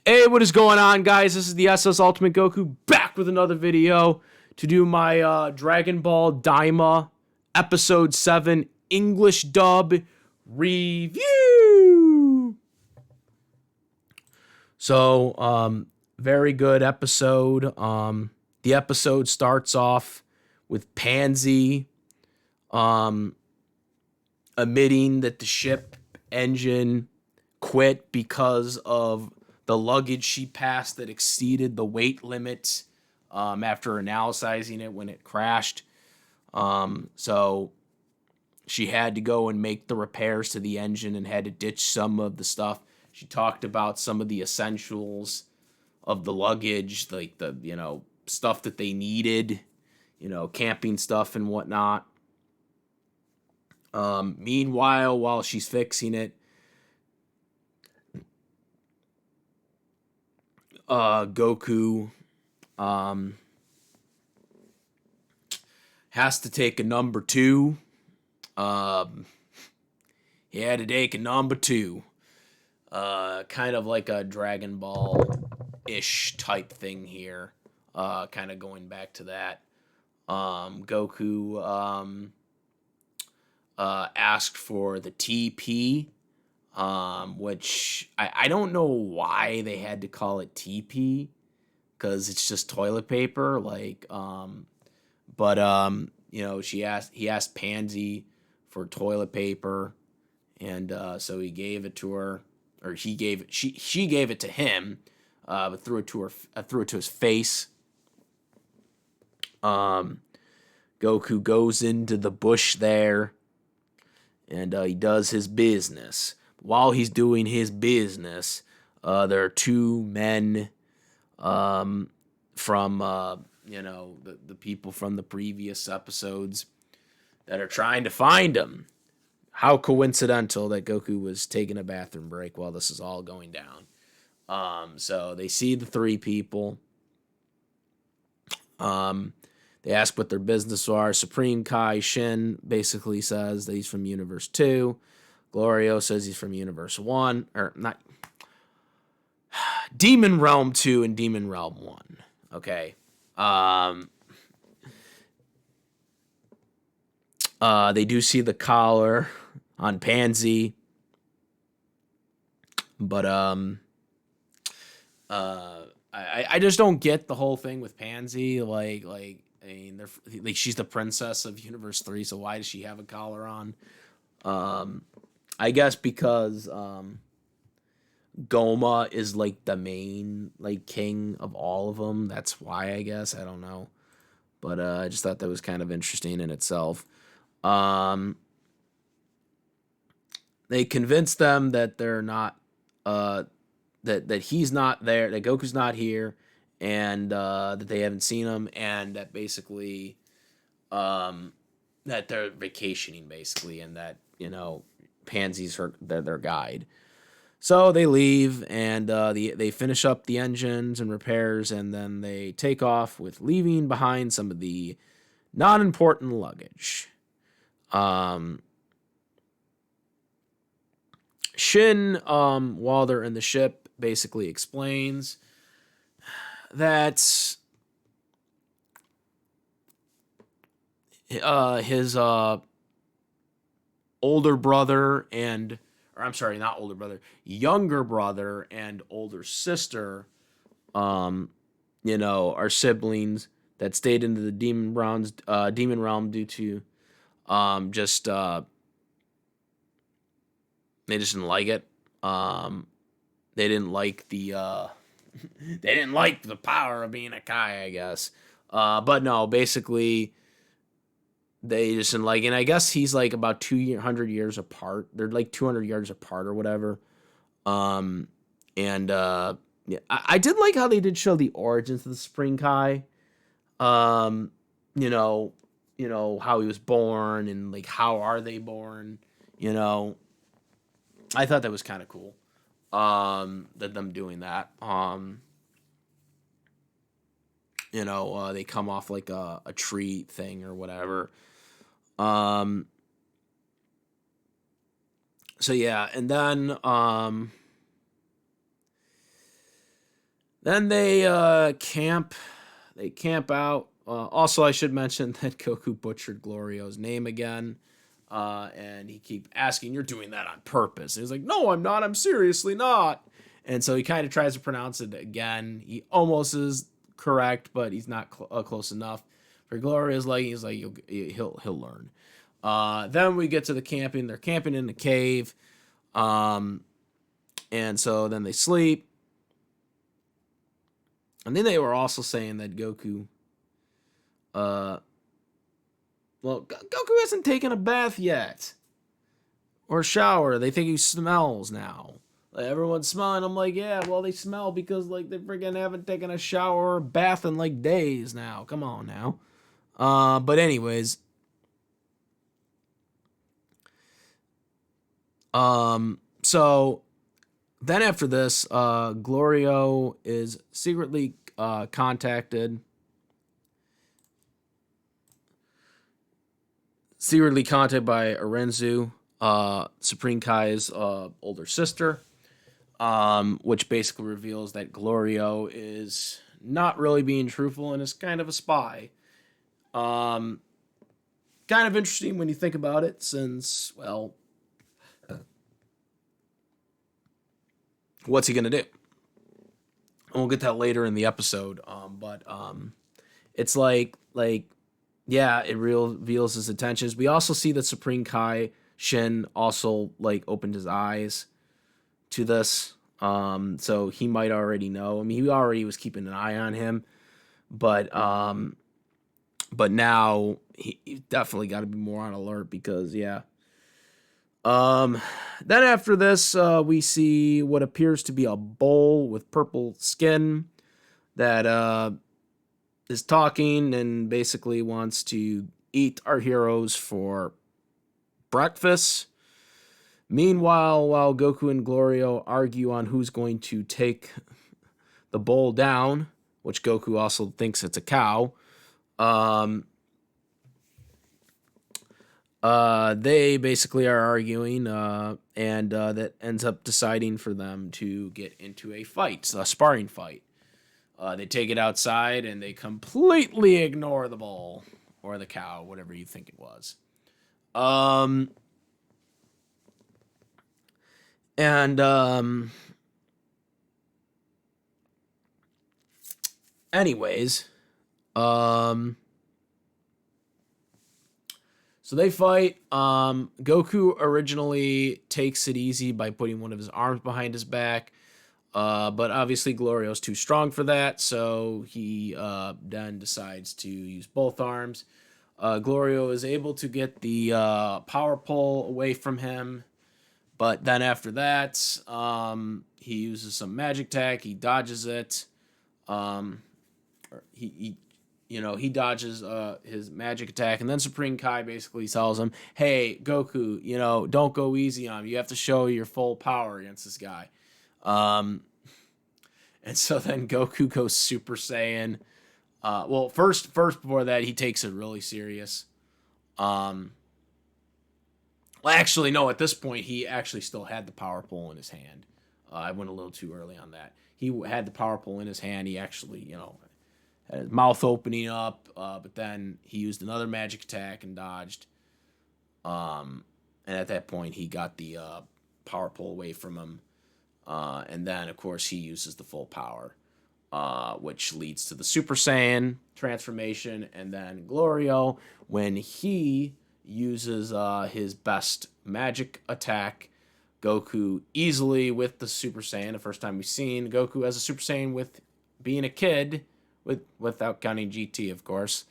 Hey, what is going on, guys? This is the SS Ultimate Goku back with another video to do my Dragon Ball Daima Episode 7 English dub review. Very good episode. The episode starts off with Pansy um, admitting that the ship engine quit because of the luggage she passed that exceeded the weight limit after analyzing it when it crashed. So she had to go and make the repairs to the engine and had to ditch some of the stuff. She talked about some of the essentials of the luggage, like the, stuff that they needed, camping stuff and whatnot. Meanwhile, while she's fixing it, Goku has to take a number two. He had to take a number two. Kind of like a Dragon Ball-ish type thing here. Kind of going back to that. Goku asked for the TP, which I don't know why they had to call it TP, because it's just toilet paper. He asked Pansy for toilet paper, and so he gave it to her, or she gave it to him, but threw it to his face. Goku goes into the bush there, and he does his business. While he's doing his business, there are two men from the people from the previous episodes that are trying to find him. How coincidental that Goku was taking a bathroom break while this is all going down. So they see the three people. They ask what their business are. Supreme Kai Shin basically says that he's from Universe 2. Glorio says he's from Universe 1. Or not. Demon Realm 2 and Demon Realm 1. Okay. They do see the collar on Pansy. But I just don't get the whole thing with Pansy. She's the princess of Universe 3, so why does she have a collar on? I guess because Goma is like the main king of all of them. That's why, I guess. I don't know. But I just thought that was kind of interesting in itself. They convince them that they're not that he's not there, that Goku's not here, and that they haven't seen him, and that basically that they're vacationing, basically, and that Pansy's their guide. So they leave, and they finish up the engines and repairs, and then they take off with leaving behind some of the non-important luggage. Shin, while they're in the ship, basically explains that his older brother and, or I'm sorry, not older brother, younger brother and older sister, are siblings that stayed into the demon realm due to just they just didn't like it. They didn't like the they didn't like the power of being a Kai, I guess. But no, basically they just didn't like it. And I guess he's like about 200 years apart. They're like 200 years apart or whatever. Yeah, I did like how they did show the origins of the Spring Kai. Um, you know, how he was born and like how are they born. I thought that was kind of cool. That them doing that. They come off like a tree thing or whatever. So yeah, and then Then camp. They camp out. Also, I should mention that Goku butchered Glorio's name again. And he keep asking, "You're doing that on purpose?" And he's like, "No, I'm not. I'm seriously not." And so he kind of tries to pronounce it again. He almost is correct, but he's not close enough. For Gloria's like, he's like, he'll learn. Then we get to the camping. They're camping in the cave. And so then they sleep. And then they were also saying that Goku, Goku hasn't taken a bath yet or shower. They think he smells now. Like, everyone's smelling. I'm like, yeah, well, they smell because like they freaking haven't taken a shower or bath in like days now. Come on now. But anyways, so then after this, Glorio is secretly contacted by Arinsu, Supreme Kai's older sister, which basically reveals that Glorio is not really being truthful and is kind of a spy. Kind of interesting when you think about it, since, well, what's he gonna do? And we'll get that later in the episode. But it's yeah, it reveals his intentions. We also see that Supreme Kai Shin also like opened his eyes to this. So he might already know. I mean, he already was keeping an eye on him, but now he definitely got to be more on alert because yeah. Then after this, we see what appears to be a bull with purple skin that is talking and basically wants to eat our heroes for breakfast. Meanwhile, while Goku and Glorio argue on who's going to take the bull down, which Goku also thinks it's a cow, they basically are arguing, and that ends up deciding for them to get into a fight, a sparring fight. They take it outside and they completely ignore the bull or the cow, whatever you think it was. Anyways, so they fight. Goku originally takes it easy by putting one of his arms behind his back. But obviously Glorio's too strong for that, so he then decides to use both arms. Glorio is able to get the power pole away from him, but then after that, he uses some magic attack. He dodges it. He dodges his magic attack, and then Supreme Kai basically tells him, "Hey, Goku, don't go easy on him. You have to show your full power against this guy." And so then Goku goes Super Saiyan. First before that, he takes it really serious. Actually, no. At this point, he actually still had the power pole in his hand. I went a little too early on that. He had the power pole in his hand. He actually, had his mouth opening up, but then he used another magic attack and dodged. And at that point, he got the power pole away from him. And then, of course, he uses the full power, which leads to the Super Saiyan transformation. And then Glorio, when he uses his best magic attack, Goku easily with the Super Saiyan. The first time we've seen Goku as a Super Saiyan with being a kid, without counting GT, of course.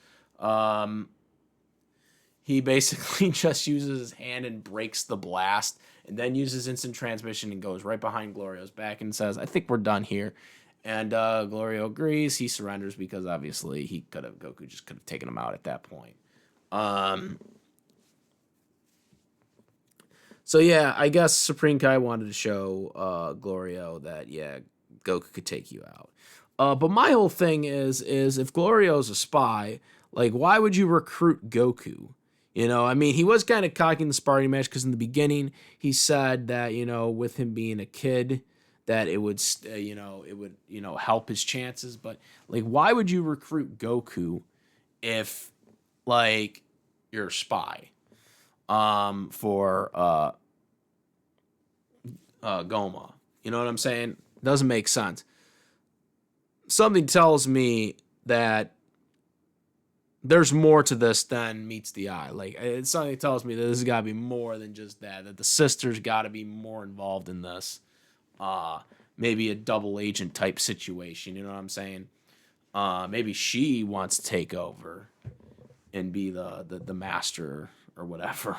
He basically just uses his hand and breaks the blast, and then uses instant transmission and goes right behind Glorio's back and says, "I think we're done here." And Glorio agrees. He surrenders because obviously Goku just could have taken him out at that point. So yeah, I guess Supreme Kai wanted to show Glorio that Goku could take you out. But my whole thing is if Glorio's a spy, like why would you recruit Goku? I mean, he was kind of cocky in the sparring match because in the beginning he said that with him being a kid that it would, help his chances. But like, why would you recruit Goku if like you're a spy for Goma? You know what I'm saying? Doesn't make sense. Something tells me that there's more to this than meets the eye. Like, it's something that tells me that this has got to be more than just that. That the sisters got to be more involved in this. Maybe a double agent type situation. You know what I'm saying? Maybe she wants to take over and be the master or whatever.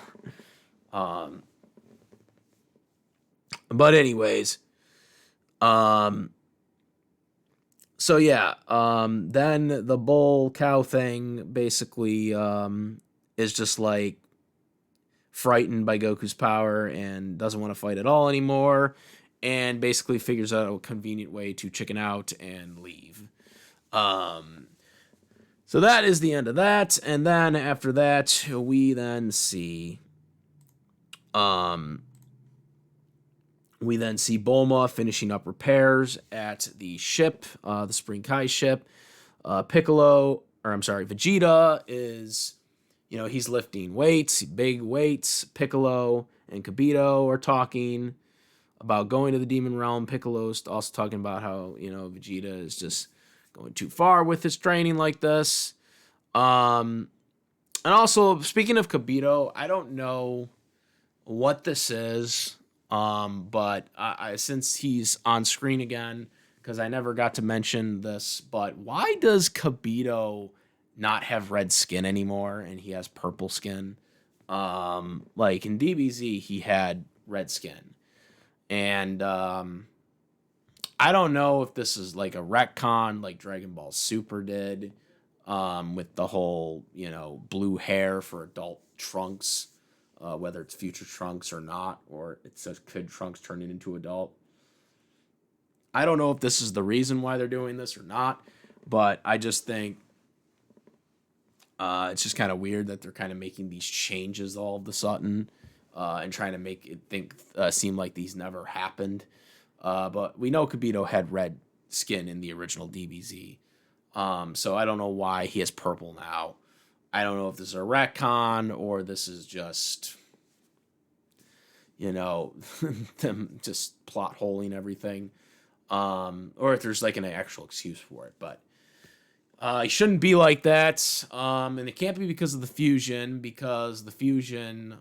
But anyways, so yeah, then the bull cow thing basically is just like frightened by Goku's power and doesn't want to fight at all anymore, and basically figures out a convenient way to chicken out and leave. So that is the end of that, and then after that we then see Bulma finishing up repairs at the ship, the Spring Kai ship. Vegeta is, he's lifting weights, big weights. Piccolo and Kibito are talking about going to the Demon Realm. Piccolo's also talking about how, Vegeta is just going too far with his training like this. And also, speaking of Kibito, I don't know what this is. But since he's on screen again, because I never got to mention this, but why does Kibito not have red skin anymore and he has purple skin? Like in DBZ, he had red skin. And I don't know if this is like a retcon like Dragon Ball Super did, with the whole, blue hair for adult Trunks. Whether it's future Trunks or not, or it's a kid Trunks turning into adult. I don't know if this is the reason why they're doing this or not, but I just think it's just kind of weird that they're kind of making these changes all of a sudden and trying to make it seem like these never happened. But we know Kibito had red skin in the original DBZ, so I don't know why he has purple now. I don't know if this is a retcon or this is just, them just plot holing everything, or if there's like an actual excuse for it. But it shouldn't be like that, and it can't be because of the fusion, because the fusion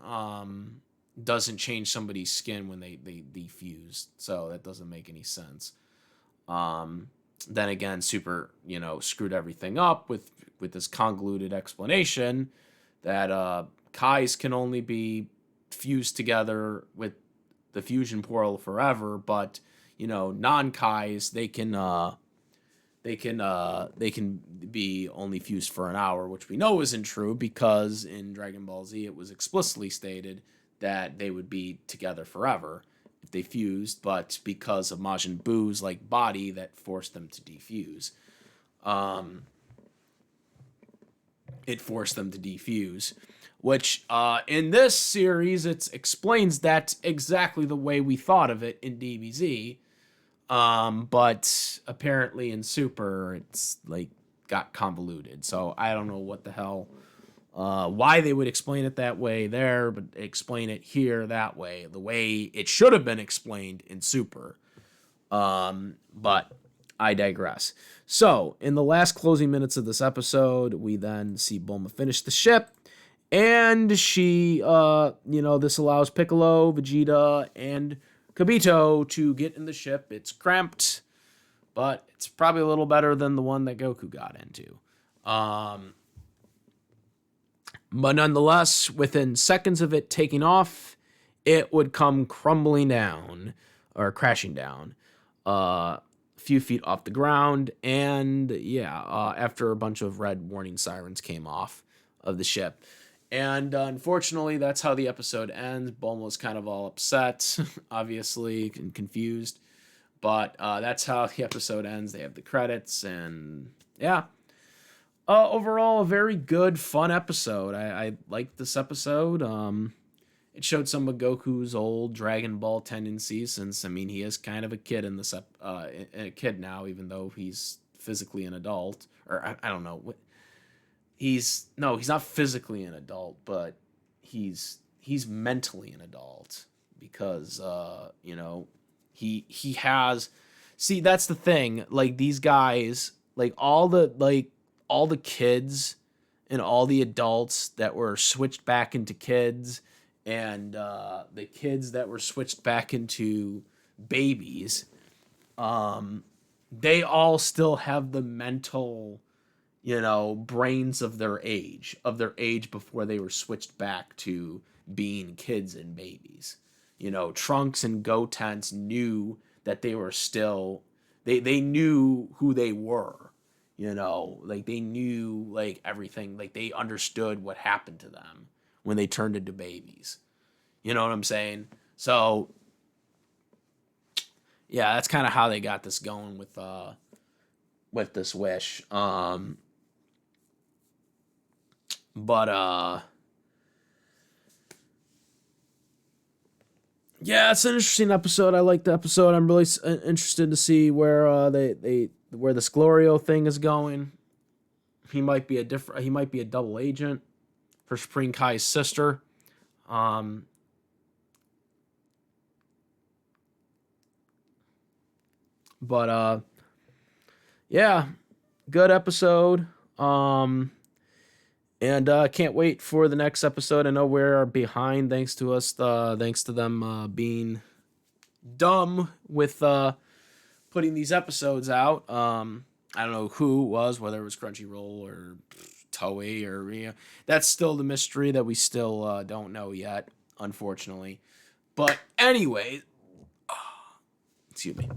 doesn't change somebody's skin when they defuse, so that doesn't make any sense. Then again, Super, screwed everything up with this convoluted explanation that Kais can only be fused together with the fusion portal forever, but non-Kais they can be only fused for an hour, which we know isn't true because in Dragon Ball Z it was explicitly stated that they would be together forever if they fused, but because of Majin Buu's like body that forced them to defuse. It forced them to defuse, which in this series it explains that exactly the way we thought of it in DBZ, but apparently in Super it's like got convoluted. So I don't know what the hell, why they would explain it that way there, but explain it here that way, the way it should have been explained in Super. But I digress. So, in the last closing minutes of this episode, we then see Bulma finish the ship, and she, this allows Piccolo, Vegeta, and Kibito to get in the ship. It's cramped, but it's probably a little better than the one that Goku got into. But nonetheless, within seconds of it taking off, it would come crumbling down, or crashing down, a few feet off the ground, and after a bunch of red warning sirens came off of the ship. And unfortunately, that's how the episode ends. Bulma's kind of all upset, obviously, and confused. But that's how the episode ends. They have the credits, and yeah. Overall, a very good, fun episode. I liked this episode. It it showed some of Goku's old Dragon Ball tendencies. Since I mean, he is kind of a kid in this a kid now, even though he's physically an adult. Or I don't know. He's not physically an adult, but he's mentally an adult because he has. See, that's the thing. Like these guys, like all the kids and all the adults that were switched back into kids, and the kids that were switched back into babies, they all still have the mental, brains of their age before they were switched back to being kids and babies. Trunks and Gotenks knew that they were still, they knew who they were, like they knew like everything, like they understood what happened to them when they turned into babies. You know what I'm saying? So yeah, that's kind of how they got this going with this wish. But yeah, it's an interesting episode. I like the episode. I'm really interested to see where where this Glorio thing is going. He might be a double agent for Supreme Kai's sister. Um, but yeah, good episode. And can't wait for the next episode. I know we're behind thanks to them being dumb with putting these episodes out. I don't know who it was, whether it was Crunchyroll or Toei or that's still the mystery that we still don't know yet, unfortunately. But anyways, excuse me.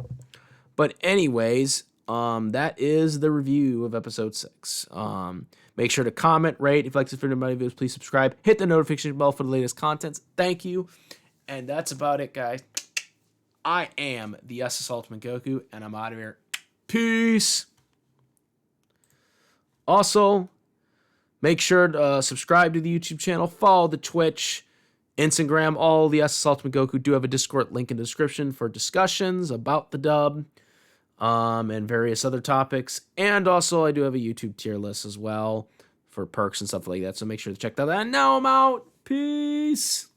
But anyways, that is the review of episode 6. Make sure to comment, rate. If you like this video, my videos, please subscribe. Hit the notification bell for the latest contents. Thank you. And that's about it, guys. I am the SS Ultimate Goku, and I'm out of here. Peace. Also, make sure to subscribe to the YouTube channel, follow the Twitch, Instagram. All the SS Ultimate Goku do have a Discord link in the description for discussions about the dub. And various other topics. And also, I do have a YouTube tier list as well for perks and stuff like that. So make sure to check that out. And now I'm out. Peace.